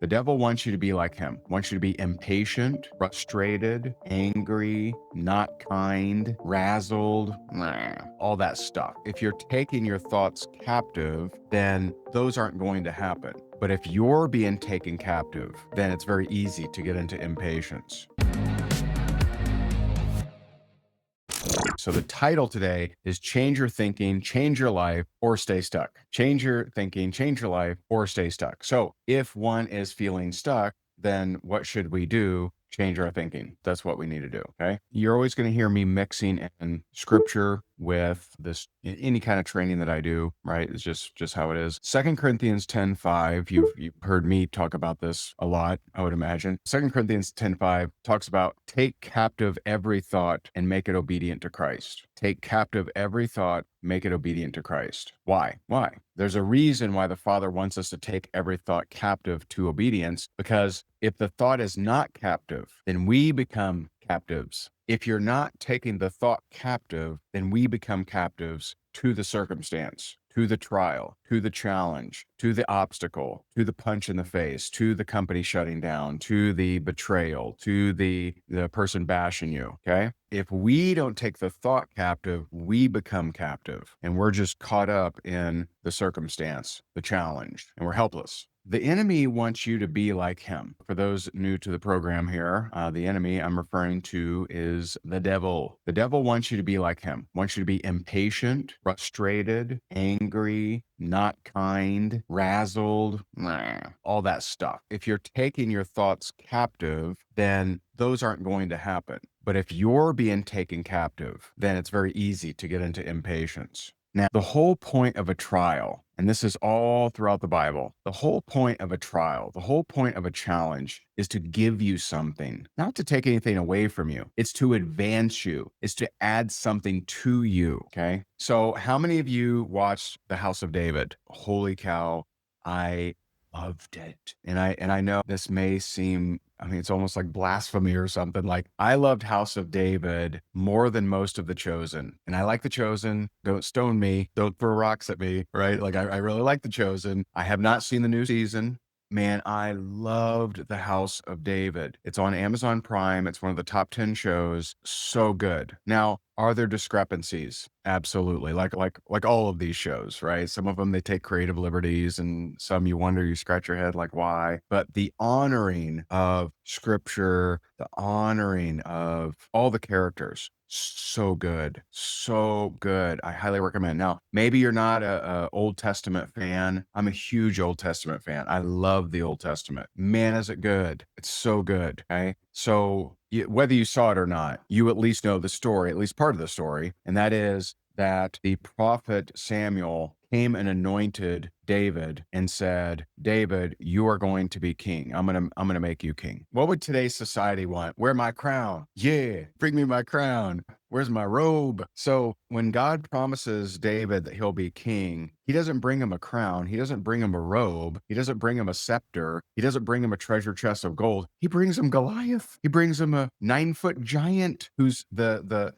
The devil wants you to be like him, wants you to be impatient, frustrated, angry, not kind, razzled, all that stuff. If you're taking your thoughts captive, then those aren't going to happen. But if you're being taken captive, then it's very easy to get into impatience. So the title today is Change Your Thinking, Change Your Life, or Stay Stuck. Change your thinking, change your life, or stay stuck. So if one is feeling stuck, then what should we do? Change our thinking. That's what we need to do. Okay. You're always going to hear me mixing in scripture with this, any kind of training that I do, right? It's just how it is. 2 Corinthians 10:5. You've heard me talk about this a lot, I would imagine. 2 Corinthians 10:5 talks about take captive every thought and make it obedient to Christ. Take captive every thought, make it obedient to Christ. Why? Why? There's a reason why the Father wants us to take every thought captive to obedience, because if the thought is not captive, then we become captives. If you're not taking the thought captive, then we become captives to the circumstance, to the trial, to the challenge, to the obstacle, to the punch in the face, to the company shutting down, to the betrayal, to the person bashing you. Okay. If we don't take the thought captive, we become captive and we're just caught up in the circumstance, the challenge, and we're helpless. The enemy wants you to be like him. For those new to the program here, the enemy I'm referring to is the devil. The devil wants you to be like him, wants you to be impatient, frustrated, angry, not kind, razzled, all that stuff. If you're taking your thoughts captive, then those aren't going to happen. But if you're being taken captive, then it's very easy to get into impatience. Now, the whole point of a trial, and this is all throughout the Bible, the whole point of a trial, the whole point of a challenge is to give you something, not to take anything away from you. It's to advance you. It's to add something to you. Okay. So how many of you watched The House of David? Holy cow. I loved it. And I know this may seem, I mean, it's almost like blasphemy or something. Like, I loved House of David more than most of The Chosen. And I like The Chosen. Don't stone me. Don't throw rocks at me, right? Like, I really like The Chosen. I have not seen the new season. Man, I loved The House of David. It's on Amazon Prime. It's one of the top 10 shows. So good. Now, are there discrepancies? Absolutely. Like all of these shows, right? Some of them, they take creative liberties, and some you wonder, you scratch your head like, why? But the honoring of scripture, the honoring of all the characters, so good. So good. I highly recommend. Now, maybe you're not a Old Testament fan. I'm a huge Old Testament fan. I love the Old Testament. Man, is it good. It's so good. Okay. So whether you saw it or not, you at least know the story, at least part of the story. And that is that the prophet Samuel came and anointed David and said, David, you are going to be king. I'm going to make you king. What would today's society want? Wear my crown. Yeah. Bring me my crown. Where's my robe? So when God promises David that he'll be king, he doesn't bring him a crown. He doesn't bring him a robe. He doesn't bring him a scepter. He doesn't bring him a treasure chest of gold. He brings him Goliath. He brings him a 9-foot giant who's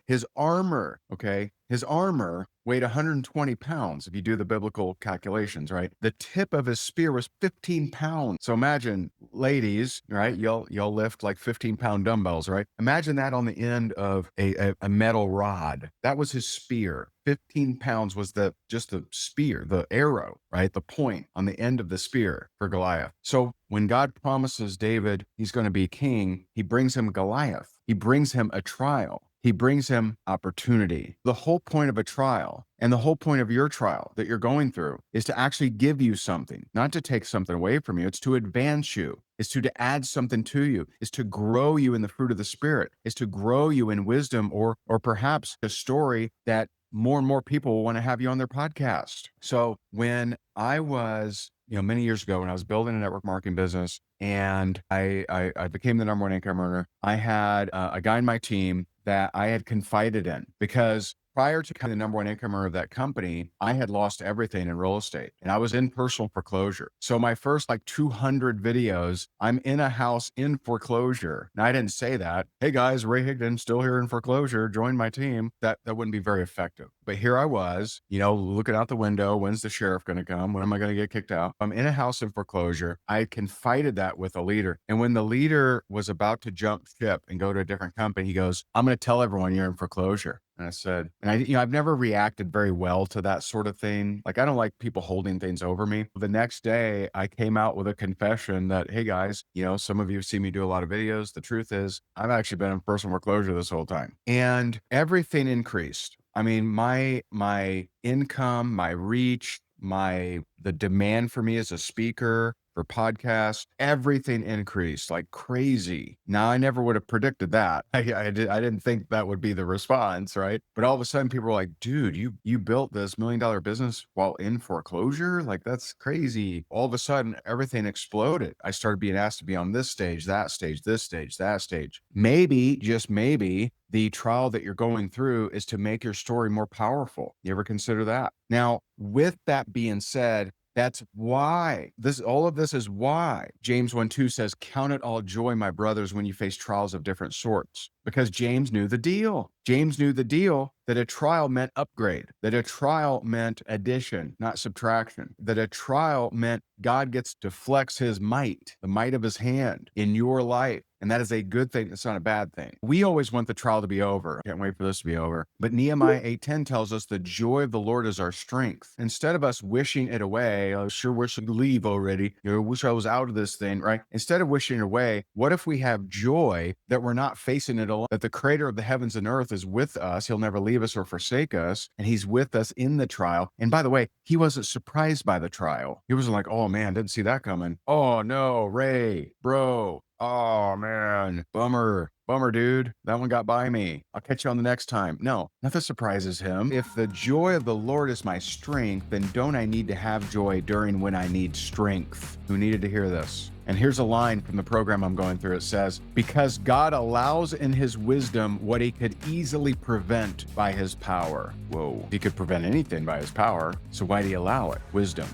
his armor. Okay. His armor weighed 120 pounds. If you do the biblical calculations, right? The tip of his spear was 15 pounds. So imagine, ladies, right? Y'all lift like 15-pound dumbbells, right? Imagine that on the end of a metal rod. That was his spear. 15 pounds was just the spear, the arrow, right? The point on the end of the spear for Goliath. So when God promises David he's going to be king, he brings him Goliath. He brings him a trial. He brings him opportunity. The whole point of a trial and the whole point of your trial that you're going through is to actually give you something, not to take something away from you. It's to advance you. It's to add something to you. It's to grow you in the fruit of the Spirit. It's to grow you in wisdom, or perhaps a story that more and more people will want to have you on their podcast. So when I was, many years ago, when I was building a network marketing business and I became the number one income earner, I had a guy in my team that I had confided in, because Prior to becoming the number one income earner of that company, I had lost everything in real estate and I was in personal foreclosure. So my first like 200 videos, I'm in a house in foreclosure. Now I didn't say that. Hey guys, Ray Higdon still here in foreclosure. Join my team. That wouldn't be very effective. But here I was, looking out the window. When's the sheriff going to come? When am I going to get kicked out? I'm in a house in foreclosure. I confided that with a leader. And when the leader was about to jump ship and go to a different company, he goes, I'm going to tell everyone you're in foreclosure. And I said, I've never reacted very well to that sort of thing. Like, I don't like people holding things over me. The next day, I came out with a confession that, hey guys, some of you see me do a lot of videos. The truth is, I've actually been in personal foreclosure this whole time. And everything increased. I mean, my income, my reach, the demand for me as a speaker, for podcasts, everything increased like crazy. Now, I never would have predicted that. I didn't think that would be the response, right? But all of a sudden people were like, dude, you built this $1 million business while in foreclosure? Like, that's crazy. All of a sudden, everything exploded. I started being asked to be on this stage, that stage, this stage, that stage. Maybe, just maybe, the trial that you're going through is to make your story more powerful. You ever consider that? Now, with that being said, that's why all of this is why James 1:2 says, count it all joy, my brothers, when you face trials of different sorts, because James knew the deal. James knew the deal that a trial meant upgrade, that a trial meant addition, not subtraction, that a trial meant God gets to flex his might, the might of his hand in your life. And that is a good thing. It's not a bad thing. We always want the trial to be over. Can't wait for this to be over. But Nehemiah 8:10 tells us the joy of the Lord is our strength. Instead of us wishing it away, I sure wish I'd leave already. Wish I was out of this thing, right? Instead of wishing it away, what if we have joy that we're not facing it alone, that the creator of the heavens and earth is with us. He'll never leave us or forsake us. And he's with us in the trial. And by the way, he wasn't surprised by the trial. He wasn't like, oh man, didn't see that coming. Oh no, Ray, bro. Oh man, bummer, dude. That one got by me. I'll catch you on the next time. No, nothing surprises him. If the joy of the Lord is my strength, then don't I need to have joy during when I need strength? Who needed to hear this? And here's a line from the program I'm going through. It says, because God allows in his wisdom what he could easily prevent by his power. Whoa, he could prevent anything by his power. So why do he allow it? Wisdom.